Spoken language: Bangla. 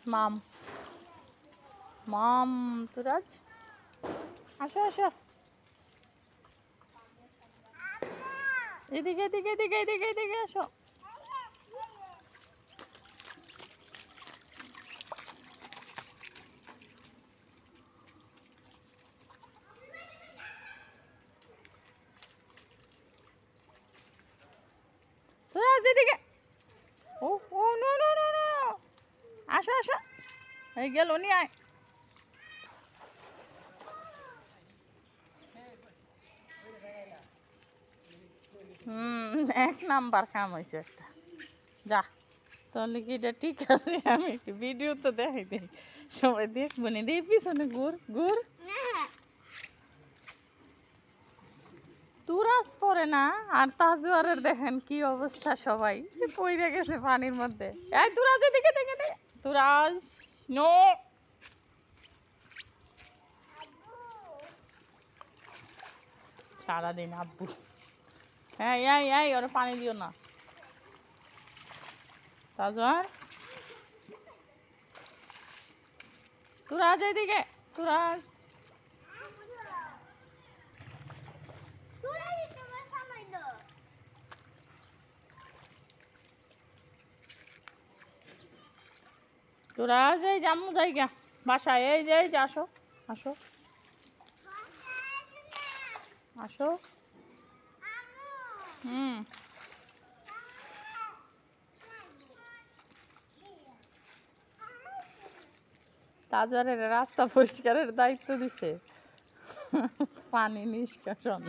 মাম মাম তুরাজ আসো আসো এদিকে এদিকে এদিকে এদিকে এদিকে আসো তুরাজ এদিকে ও ও নো নো নো নো আসো আসো এই গেল নি আয় এক নাম্বার কাম হয়েছে একটা যা তাহলে কি এটা ঠিক আছে আমি একটু ভিডিও তো দেখাই দিই সবাই দেখবো নি দিই পিছনে ঘুর ঘুর তুরাজ পরে না আর তাজওয়ারের দেখেন কি অবস্থা সবাই পইরে গেছে পানির মধ্যে এই তুরাজ এদিকে দেখে দে তুরাজ নো সারাদিন আব্বু হ্যাঁ এই এই ওরা পানি দিও না তাজওয়ার তুরাজ এদিকে তুরাজ তুরাজ এই জামু জায়গা বাসায় এই যে আসো আসো আসো তাজওয়ারের রাস্তা পরিষ্কারের দায়িত্ব দিছে পানি নিষ্কাশন